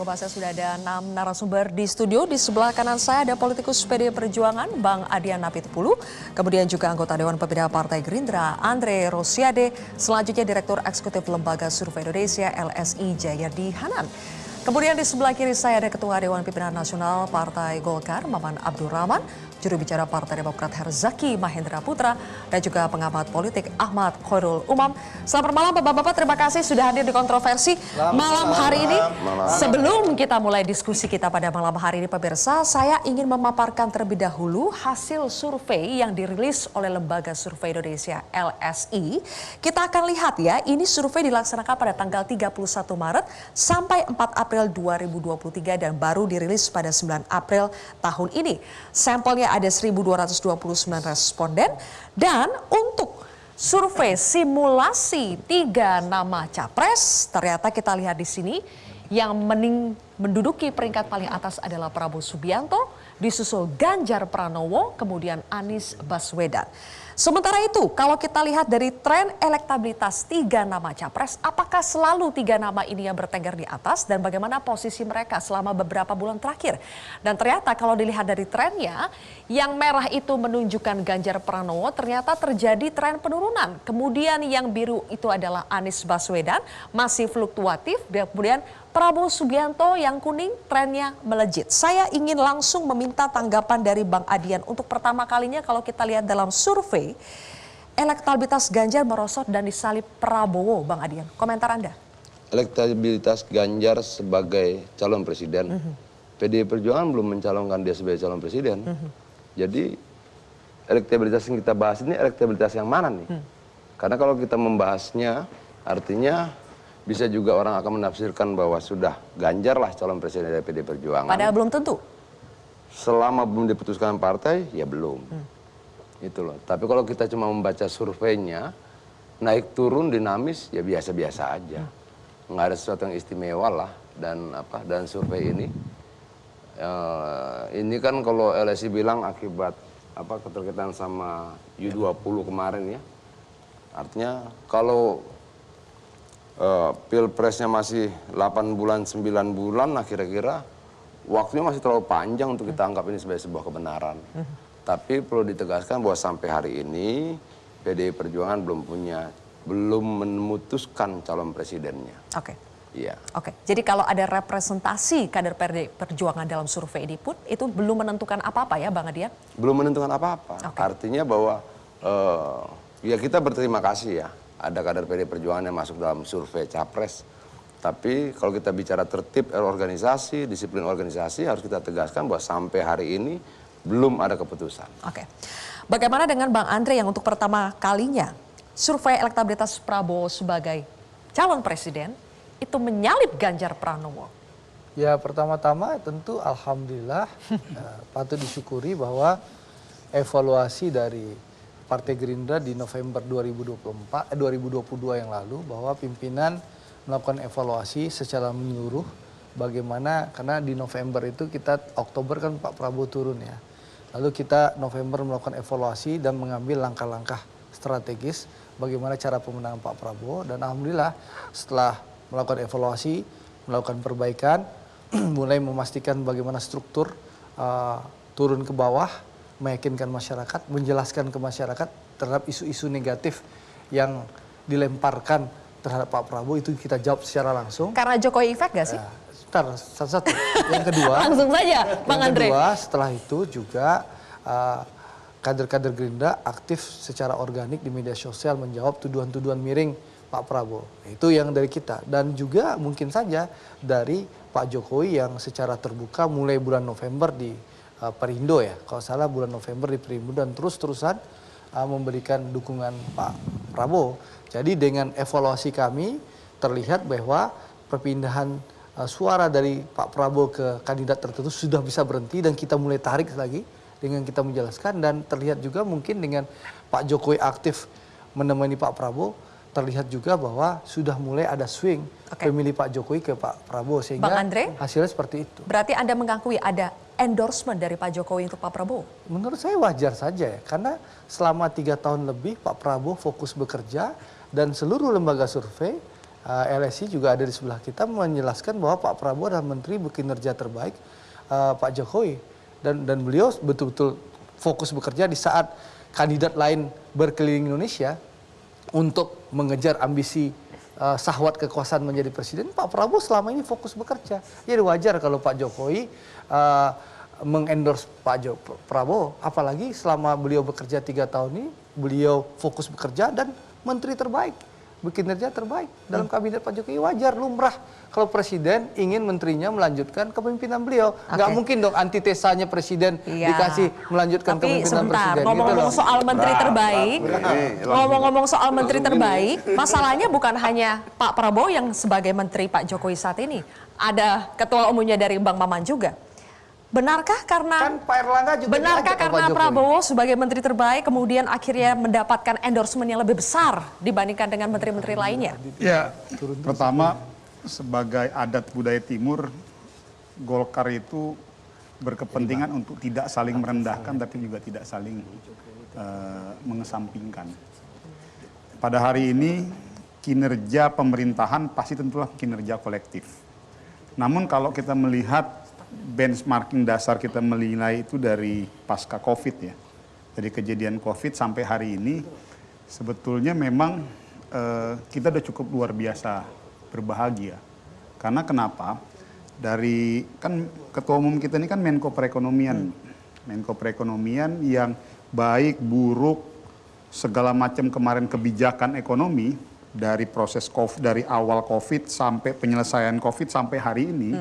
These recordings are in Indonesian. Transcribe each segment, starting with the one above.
membahasnya sudah ada 6 narasumber di studio. Di sebelah kanan saya ada politikus PDI Perjuangan, Bang Adian Apitupulu. Kemudian juga anggota Dewan Pembina Partai Gerindra, Andre Rosiade. Selanjutnya Direktur Eksekutif Lembaga Survei Indonesia, LSI, Jayadi Hanan. Kemudian di sebelah kiri saya ada Ketua Dewan Pimpinan Nasional Partai Golkar, Maman Abdurrahman. Juru bicara Partai Demokrat Herzaki Mahendra Putra, dan juga pengamat politik Ahmad Khairul Umam. Selamat malam Bapak-Bapak, terima kasih sudah hadir di Kontroversi malam hari ini. Sebelum kita mulai diskusi kita pada malam hari ini pemirsa, saya ingin memaparkan terlebih dahulu hasil survei yang dirilis oleh Lembaga Survei Indonesia LSI. Kita akan lihat ya, ini survei dilaksanakan pada tanggal 31 Maret sampai 4 April 2023 dan baru dirilis pada 9 April tahun ini. Sampelnya ada 1.229 responden dan untuk survei simulasi 3 nama capres, ternyata kita lihat di sini yang menduduki peringkat paling atas adalah Prabowo Subianto, disusul Ganjar Pranowo, kemudian Anies Baswedan. Sementara itu, kalau kita lihat dari tren elektabilitas 3 nama capres, apakah selalu 3 nama ini yang bertengger di atas dan bagaimana posisi mereka selama beberapa bulan terakhir? Dan ternyata kalau dilihat dari trennya, yang merah itu menunjukkan Ganjar Pranowo, ternyata terjadi tren penurunan. Kemudian yang biru itu adalah Anies Baswedan, masih fluktuatif, dan kemudian Prabowo Subianto yang kuning trennya melejit. Saya ingin langsung meminta tanggapan dari Bang Adian untuk pertama kalinya kalau kita lihat dalam survei elektabilitas Ganjar merosot dan disalip Prabowo. Bang Adian, komentar Anda. Elektabilitas Ganjar sebagai calon presiden, PDI Perjuangan belum mencalonkan dia sebagai calon presiden. Jadi elektabilitas yang kita bahas ini elektabilitas yang mana nih? Karena kalau kita membahasnya artinya bisa juga orang akan menafsirkan bahwa sudah Ganjar lah calon presiden dari PDI Perjuangan. Padahal belum tentu. Selama belum diputuskan partai, ya belum. Itu loh. Tapi kalau kita cuma membaca surveinya, naik turun dinamis, ya biasa-biasa aja. Nggak ada sesuatu yang istimewa lah. Dan survei ini, ini kan kalau LSI bilang akibat keterkaitan sama U20 kemarin ya. Artinya kalau pilpresnya masih 8 bulan, 9 bulan, nah kira-kira waktunya masih terlalu panjang untuk kita anggap ini sebagai sebuah kebenaran. Tapi perlu ditegaskan bahwa sampai hari ini PDI Perjuangan belum memutuskan calon presidennya. Oke. Iya. Oke. Jadi kalau ada representasi kader PDI Perjuangan dalam survei ini pun itu belum menentukan apa-apa ya Bang Adian? Belum menentukan apa-apa. Artinya bahwa ya kita berterima kasih ya. Ada kader PDI Perjuangan yang masuk dalam survei capres. Tapi kalau kita bicara tertib organisasi, disiplin organisasi, harus kita tegaskan bahwa sampai hari ini belum ada keputusan. Oke. Bagaimana dengan Bang Andre yang untuk pertama kalinya survei elektabilitas Prabowo sebagai calon presiden itu menyalip Ganjar Pranowo? Ya pertama-tama tentu alhamdulillah patut disyukuri bahwa evaluasi dari Partai Gerindra di November 2022 yang lalu bahwa pimpinan melakukan evaluasi secara menyeluruh bagaimana, karena di November itu Oktober kan Pak Prabowo turun ya. Lalu kita November melakukan evaluasi dan mengambil langkah-langkah strategis bagaimana cara pemenangan Pak Prabowo, dan alhamdulillah setelah melakukan evaluasi, melakukan perbaikan, mulai memastikan bagaimana struktur turun ke bawah, meyakinkan masyarakat, menjelaskan ke masyarakat terhadap isu-isu negatif yang dilemparkan terhadap Pak Prabowo, itu kita jawab secara langsung. Karena Jokowi efek gak sih? Satu-satu. Yang kedua, langsung saja Bang Andre. Yang kedua, setelah itu juga kader-kader Gerindra aktif secara organik di media sosial menjawab tuduhan-tuduhan miring Pak Prabowo. Itu yang dari kita. Dan juga mungkin saja dari Pak Jokowi yang secara terbuka mulai bulan November di Perindo ya, kalau salah bulan November di Perindo, dan terus-terusan memberikan dukungan Pak Prabowo. Jadi dengan evaluasi kami terlihat bahwa perpindahan suara dari Pak Prabowo ke kandidat tertentu sudah bisa berhenti dan kita mulai tarik lagi dengan kita menjelaskan, dan terlihat juga mungkin dengan Pak Jokowi aktif menemani Pak Prabowo, terlihat juga bahwa sudah mulai ada swing pemilih Pak Jokowi ke Pak Prabowo, sehingga Bang Andre, hasilnya seperti itu. Berarti Anda mengakui ada endorsement dari Pak Jokowi untuk Pak Prabowo? Menurut saya wajar saja ya, karena selama 3 tahun lebih Pak Prabowo fokus bekerja dan seluruh lembaga survei LSI juga ada di sebelah kita menjelaskan bahwa Pak Prabowo adalah menteri berkinerja terbaik Pak Jokowi, dan beliau betul-betul fokus bekerja di saat kandidat lain berkeliling Indonesia untuk mengejar ambisi sahwat kekuasaan menjadi presiden. Pak Prabowo selama ini fokus bekerja. Jadi wajar kalau Pak Jokowi mengendorse Pak Prabowo, apalagi selama beliau bekerja 3 tahun ini, beliau fokus bekerja dan menteri terbaik, berkinerja terbaik dalam kabinet Pak Jokowi. Wajar, lumrah kalau presiden ingin menterinya melanjutkan kepemimpinan beliau. Nggak mungkin dong antitesanya presiden dikasih melanjutkan kepemimpinan presiden. Ngomong-ngomong soal menteri terbaik, ngomong-ngomong soal menteri terbaik, masalahnya bukan hanya Pak Prabowo yang sebagai menteri Pak Jokowi saat ini, ada ketua umumnya dari Bang Maman juga. Benarkah karena Pak Erlangga juga karena Prabowo sebagai menteri terbaik kemudian akhirnya mendapatkan endorsement yang lebih besar dibandingkan dengan menteri-menteri lainnya? Ya, pertama sebagai adat budaya Timur, Golkar itu berkepentingan untuk tidak saling merendahkan tapi juga tidak saling mengesampingkan. Pada hari ini kinerja pemerintahan pasti tentulah kinerja kolektif. Namun kalau kita melihat benchmarking dasar kita menilai itu dari pasca COVID ya. Dari kejadian COVID sampai hari ini sebetulnya memang kita udah cukup luar biasa berbahagia. Karena kenapa? Dari kan ketua umum kita ini kan Menko Perekonomian. Menko Perekonomian yang baik, buruk, segala macam kemarin kebijakan ekonomi dari proses COVID, dari awal COVID sampai penyelesaian COVID sampai hari ini.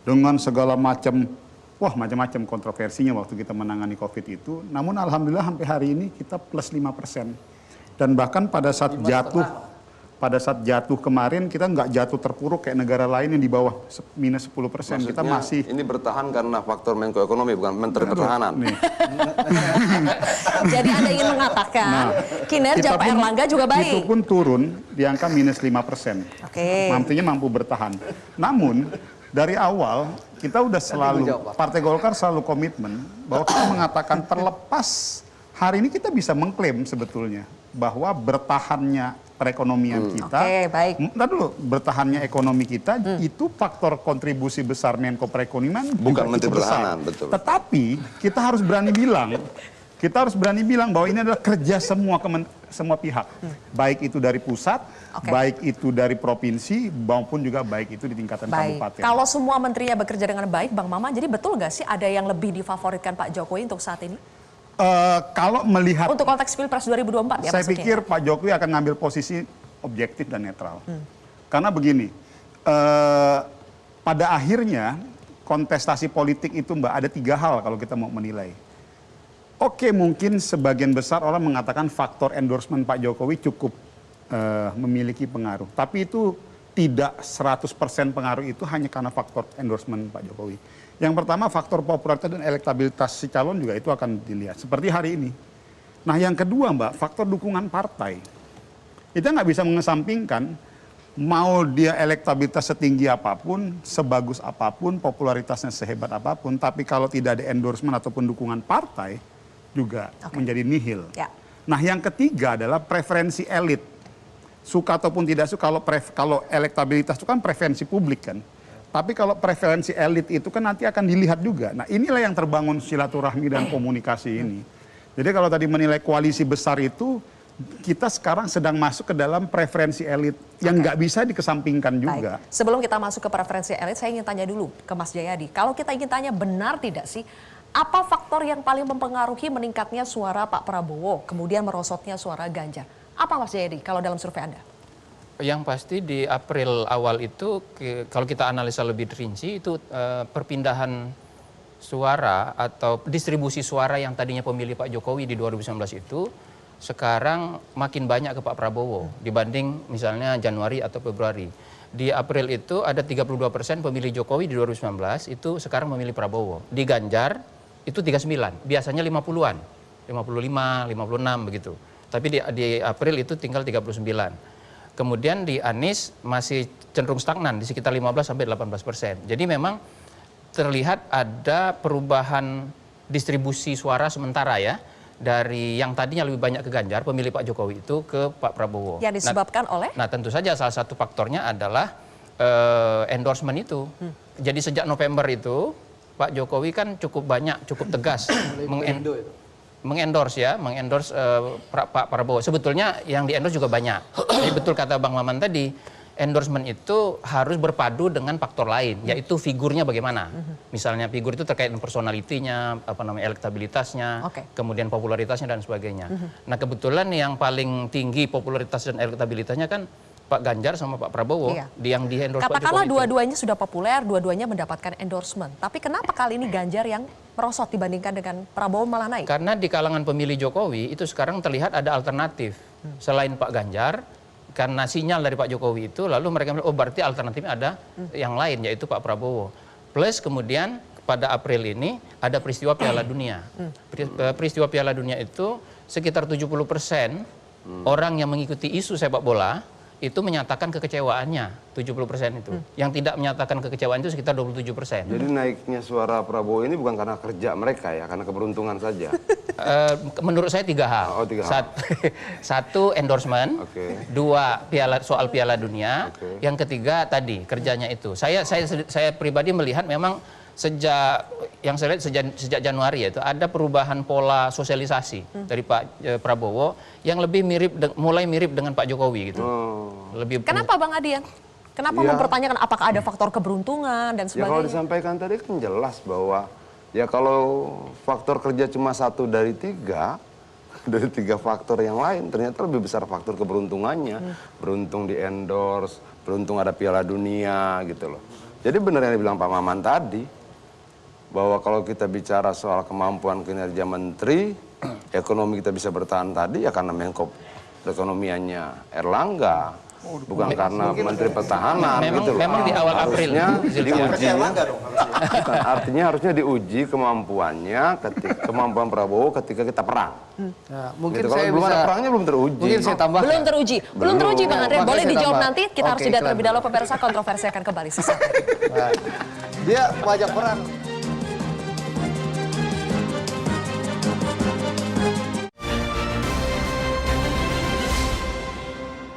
Dengan segala macam, macam-macam kontroversinya waktu kita menangani COVID itu. Namun alhamdulillah sampai hari ini kita plus 5%. Dan bahkan pada saat jatuh kemarin kita nggak jatuh terpuruk kayak negara lain yang di bawah minus 10%. Kita masih... Ini bertahan karena faktor Menko Ekonomi, bukan Menteri Pertahanan. Jadi Anda ingin mengatakan kinerja Pak Erlangga juga baik? Itu pun turun di angka minus 5%. Artinya mampu bertahan. Namun... Dari awal kita udah selalu, Partai Golkar selalu komitmen bahwa kita mengatakan terlepas hari ini kita bisa mengklaim sebetulnya bahwa bertahannya perekonomian kita, bertahannya ekonomi kita itu faktor kontribusi besar Menko Perekonomian bukan Menteri Pertahanan, betul. Tetapi kita harus berani bilang bahwa ini adalah kerja semua pihak, baik itu dari pusat, baik itu dari provinsi, maupun juga baik itu di tingkatan kabupaten. Kalau semua menterinya bekerja dengan baik, Bang Maman, jadi betul nggak sih ada yang lebih difavoritkan Pak Jokowi untuk saat ini? Kalau melihat untuk konteks Pilpres 2024 ya, saya pikir Pak Jokowi akan ngambil posisi objektif dan netral. Karena begini, pada akhirnya kontestasi politik itu Mbak ada 3 hal kalau kita mau menilai. Oke, mungkin sebagian besar orang mengatakan faktor endorsement Pak Jokowi cukup memiliki pengaruh. Tapi itu tidak 100% pengaruh itu hanya karena faktor endorsement Pak Jokowi. Yang pertama faktor popularitas dan elektabilitas si calon juga itu akan dilihat. Seperti hari ini. Nah yang kedua Mbak, faktor dukungan partai. Kita nggak bisa mengesampingkan mau dia elektabilitas setinggi apapun, sebagus apapun, popularitasnya sehebat apapun. Tapi kalau tidak ada endorsement ataupun dukungan partai, juga menjadi nihil. Nah yang ketiga adalah preferensi elit. Suka ataupun tidak suka, kalau elektabilitas itu kan preferensi publik kan. Tapi kalau preferensi elit itu kan nanti akan dilihat juga. Nah inilah yang terbangun silaturahmi dan komunikasi ini. Jadi kalau tadi menilai koalisi besar itu, kita sekarang sedang masuk ke dalam preferensi elit yang nggak bisa dikesampingkan juga. Sebelum kita masuk ke preferensi elit, saya ingin tanya dulu ke Mas Jayadi. Kalau kita ingin tanya benar tidak sih, apa faktor yang paling mempengaruhi meningkatnya suara Pak Prabowo, kemudian merosotnya suara Ganjar? Apa Mas Jayadi kalau dalam survei Anda? Yang pasti di April awal itu, kalau kita analisa lebih rinci, itu perpindahan suara atau distribusi suara yang tadinya pemilih Pak Jokowi di 2019 itu, sekarang makin banyak ke Pak Prabowo dibanding misalnya Januari atau Februari. Di April itu ada 32% pemilih Jokowi di 2019, itu sekarang memilih Prabowo. Di Ganjar itu 39, biasanya 50-an, 55, 56 begitu. Tapi di April itu tinggal 39. Kemudian di Anies masih cenderung stagnan di sekitar 15-18%. Jadi memang terlihat ada perubahan distribusi suara sementara ya. dari yang tadinya lebih banyak ke Ganjar, pemilih Pak Jokowi itu ke Pak Prabowo. Yang disebabkan oleh? Nah tentu saja salah satu faktornya adalah endorsement itu. Jadi sejak November itu Pak Jokowi kan cukup banyak, cukup tegas mengendorse Pak Prabowo. Sebetulnya yang di-endorse juga banyak. Jadi betul kata Bang Maman tadi, endorsement itu harus berpadu dengan faktor lain, yaitu figurnya bagaimana. Misalnya figur itu terkait dengan personalitinya, elektabilitasnya, kemudian popularitasnya dan sebagainya. Nah kebetulan yang paling tinggi popularitas dan elektabilitasnya kan Pak Ganjar sama Pak Prabowo, yang di-endorse Pak Jokowi. Katakanlah dua-duanya sudah populer, dua-duanya mendapatkan endorsement. Tapi kenapa kali ini Ganjar yang merosot dibandingkan dengan Prabowo malah naik? Karena di kalangan pemilih Jokowi itu sekarang terlihat ada alternatif selain Pak Ganjar. Karena sinyal dari Pak Jokowi itu, lalu mereka bilang, oh berarti alternatifnya ada yang lain, yaitu Pak Prabowo. Plus kemudian pada April ini ada peristiwa Piala Dunia. Peristiwa Piala Dunia itu sekitar 70% orang yang mengikuti isu sepak bola itu menyatakan kekecewaannya, 70% itu. Yang tidak menyatakan kekecewaan itu sekitar 27%. Jadi naiknya suara Prabowo ini bukan karena kerja mereka ya, karena keberuntungan saja. Menurut saya 3 hal. Oh, 3 hal. Satu endorsement, 2 soal Piala Dunia, yang ketiga tadi kerjanya itu. Saya pribadi melihat memang sejak sejak Januari itu ada perubahan pola sosialisasi dari Pak Prabowo yang lebih mulai mirip dengan Pak Jokowi gitu. Kenapa Bang Adian? Kenapa mempertanyakan apakah ada faktor keberuntungan dan sebagainya? Ya kalau disampaikan tadi kan jelas bahwa ya kalau faktor kerja cuma 1 dari 3 dari 3 faktor yang lain ternyata lebih besar faktor keberuntungannya. Beruntung di endorse, beruntung ada Piala Dunia gitu loh. Jadi benar yang dibilang Pak Maman tadi, bahwa kalau kita bicara soal kemampuan kinerja menteri, ekonomi kita bisa bertahan tadi ya karena Menko perekonomiannya Erlangga, bukan karena Menteri Pertahanan gitu loh. Memang di awal April diuji, artinya harusnya diuji kemampuannya kemampuan Prabowo ketika kita perang. Nah, mungkin gitu. Kalau belum ada perangnya belum teruji. Mungkin saya tambahkan. Belum teruji Bang Andre. Boleh dijawab tambah. nanti. Kita harus jeda terlebih dahulu, pemirsa. Kontroversi akan kembali sesaat. Dia pajak perang.